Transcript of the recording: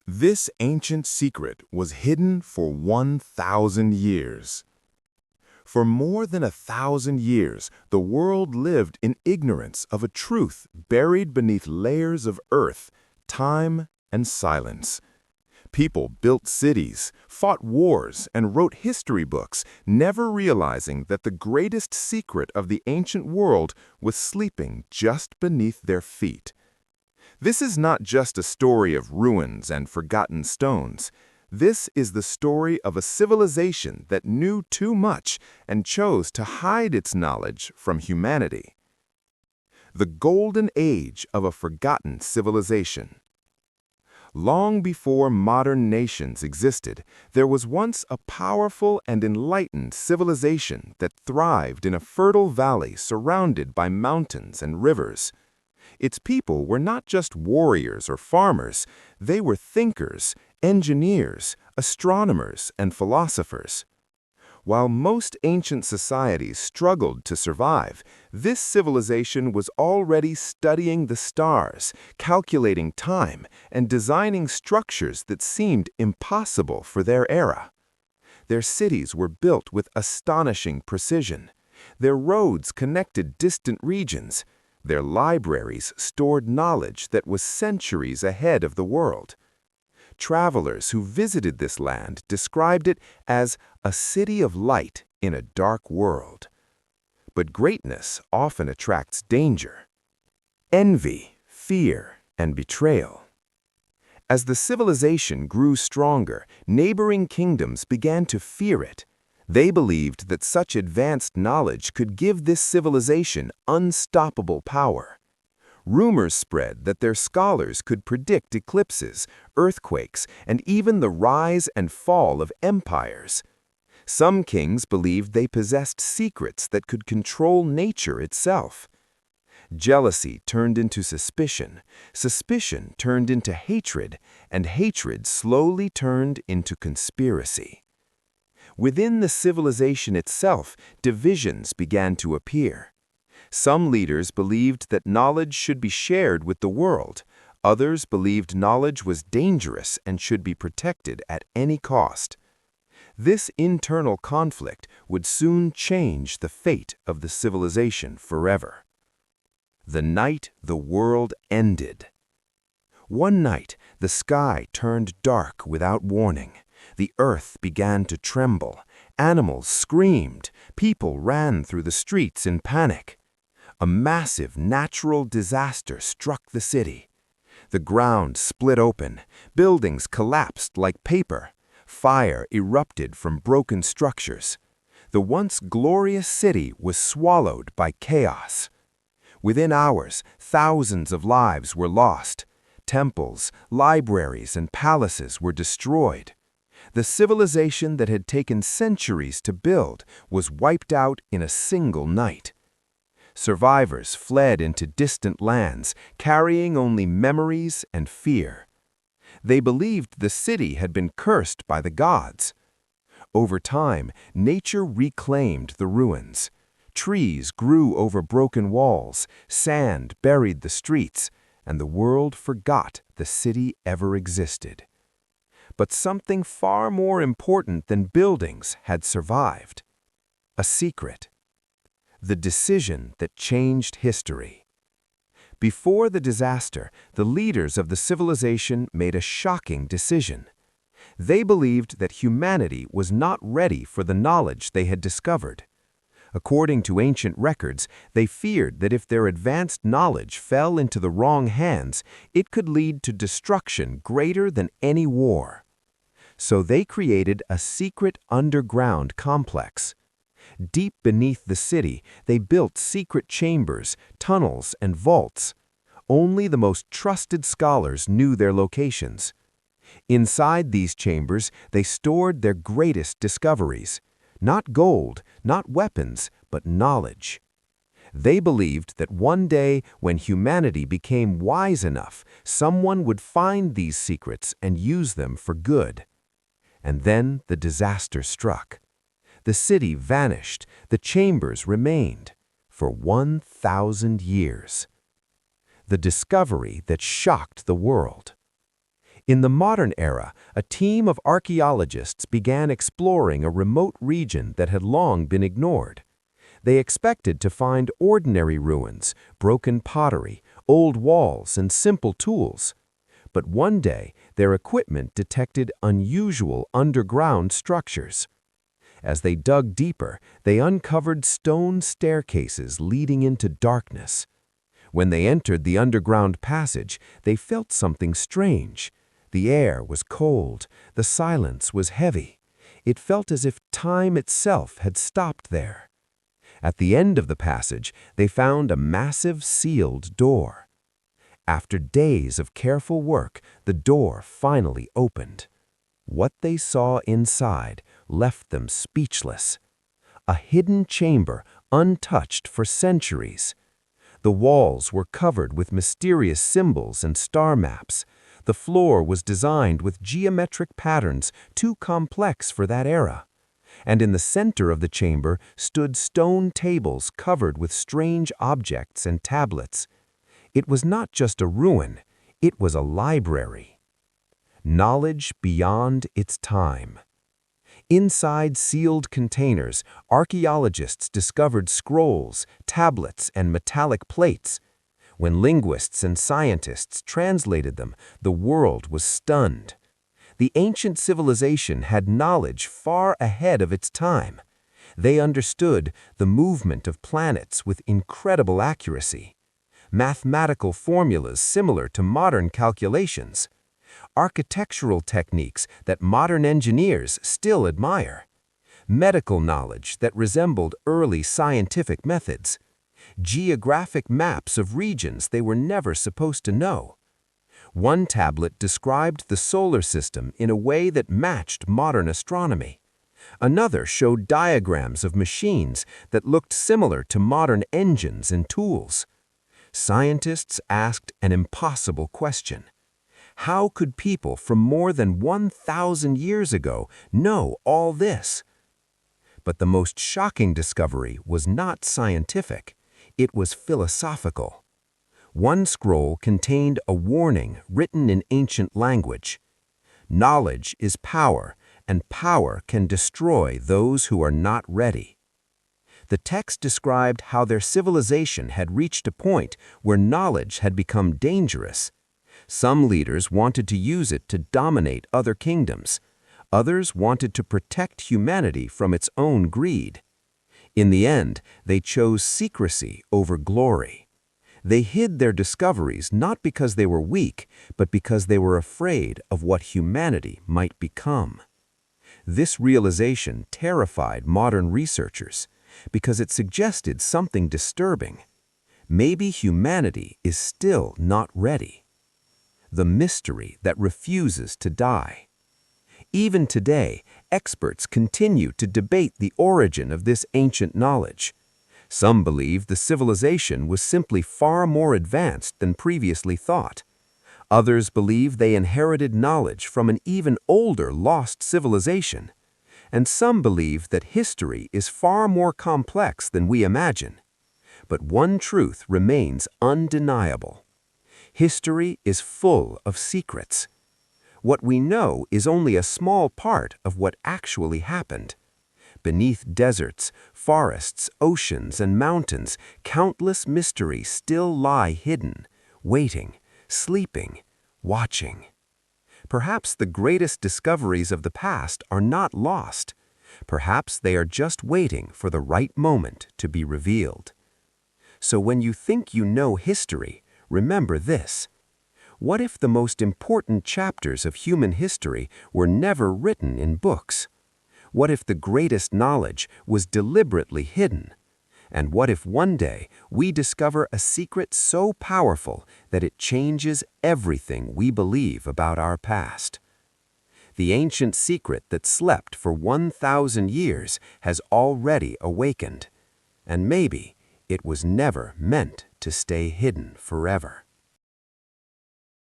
This ancient secret was hidden for 1,000 years. For more than 1,000 years, the world lived in ignorance of a truth buried beneath layers of earth, time, and silence. People built cities, fought wars, and wrote history books, never realizing that the greatest secret of the ancient world was sleeping just beneath their feet. This is not just a story of ruins and forgotten stones. This is the story of a civilization that knew too much and chose to hide its knowledge from humanity. The golden age of a forgotten civilization. Long before modern nations existed, there was once a powerful and enlightened civilization that thrived in a fertile valley surrounded by mountains and rivers. Its people were not just warriors or farmers, they were thinkers, engineers, astronomers, and philosophers. While most ancient societies struggled to survive, this civilization was already studying the stars, calculating time, and designing structures that seemed impossible for their era. Their cities were built with astonishing precision. Their roads connected distant regions. Their libraries stored knowledge that was centuries ahead of the world. Travelers who visited this land described it as a city of light in a dark world. But greatness often attracts danger, envy, fear, and betrayal. As the civilization grew stronger, neighboring kingdoms began to fear it. They believed that such advanced knowledge could give this civilization unstoppable power. Rumors spread that their scholars could predict eclipses, earthquakes, and even the rise and fall of empires. Some kings believed they possessed secrets that could control nature itself. Jealousy turned into suspicion, suspicion turned into hatred, and hatred slowly turned into conspiracy. Within the civilization itself, divisions began to appear. Some leaders believed that knowledge should be shared with the world. Others believed knowledge was dangerous and should be protected at any cost. This internal conflict would soon change the fate of the civilization forever. The night the world ended. One night, the sky turned dark without warning. The earth began to tremble. Animals screamed. People ran through the streets in panic. A massive natural disaster struck the city. The ground split open. Buildings collapsed like paper. Fire erupted from broken structures. The once glorious city was swallowed by chaos. Within hours, thousands of lives were lost. Temples, libraries, and palaces were destroyed. The civilization that had taken centuries to build was wiped out in a single night. Survivors fled into distant lands, carrying only memories and fear. They believed the city had been cursed by the gods. Over time, nature reclaimed the ruins. Trees grew over broken walls, sand buried the streets, and the world forgot the city ever existed. But something far more important than buildings had survived. A secret. The decision that changed history. Before the disaster, the leaders of the civilization made a shocking decision. They believed that humanity was not ready for the knowledge they had discovered. According to ancient records, they feared that if their advanced knowledge fell into the wrong hands, it could lead to destruction greater than any war. So they created a secret underground complex. Deep beneath the city, they built secret chambers, tunnels, and vaults. Only the most trusted scholars knew their locations. Inside these chambers, they stored their greatest discoveries. Not gold, not weapons, but knowledge. They believed that one day, when humanity became wise enough, someone would find these secrets and use them for good. And then the disaster struck. The city vanished, the chambers remained, for 1,000 years. The discovery that shocked the world. In the modern era, a team of archaeologists began exploring a remote region that had long been ignored. They expected to find ordinary ruins, broken pottery, old walls, and simple tools. But one day, their equipment detected unusual underground structures. As they dug deeper, they uncovered stone staircases leading into darkness. When they entered the underground passage, they felt something strange. The air was cold, the silence was heavy. It felt as if time itself had stopped there. At the end of the passage, they found a massive sealed door. After days of careful work, the door finally opened. What they saw inside left them speechless. A hidden chamber untouched for centuries. The walls were covered with mysterious symbols and star maps. The floor was designed with geometric patterns too complex for that era. And in the center of the chamber stood stone tables covered with strange objects and tablets. It was not just a ruin, it was a library. Knowledge beyond its time. Inside sealed containers, archaeologists discovered scrolls, tablets, and metallic plates. When linguists and scientists translated them, the world was stunned. The ancient civilization had knowledge far ahead of its time. They understood the movement of planets with incredible accuracy, mathematical formulas similar to modern calculations, architectural techniques that modern engineers still admire, medical knowledge that resembled early scientific methods, geographic maps of regions they were never supposed to know. One tablet described the solar system in a way that matched modern astronomy. Another showed diagrams of machines that looked similar to modern engines and tools. Scientists asked an impossible question. How could people from more than 1,000 years ago know all this? But the most shocking discovery was not scientific. It was philosophical. One scroll contained a warning written in ancient language. Knowledge is power, and power can destroy those who are not ready. The text described how their civilization had reached a point where knowledge had become dangerous. Some leaders wanted to use it to dominate other kingdoms. Others wanted to protect humanity from its own greed. In the end, they chose secrecy over glory. They hid their discoveries not because they were weak, but because they were afraid of what humanity might become. This realization terrified modern researchers because it suggested something disturbing. Maybe humanity is still not ready. The mystery that refuses to die. Even today, experts continue to debate the origin of this ancient knowledge. Some believe the civilization was simply far more advanced than previously thought. Others believe they inherited knowledge from an even older lost civilization. And some believe that history is far more complex than we imagine. But one truth remains undeniable. History is full of secrets. What we know is only a small part of what actually happened. Beneath deserts, forests, oceans, and mountains, countless mysteries still lie hidden, waiting, sleeping, watching. Perhaps the greatest discoveries of the past are not lost. Perhaps they are just waiting for the right moment to be revealed. So when you think you know history, remember this. What if the most important chapters of human history were never written in books? What if the greatest knowledge was deliberately hidden? And what if one day we discover a secret so powerful that it changes everything we believe about our past? The ancient secret that slept for 1,000 years has already awakened. And maybe it was never meant to stay hidden forever.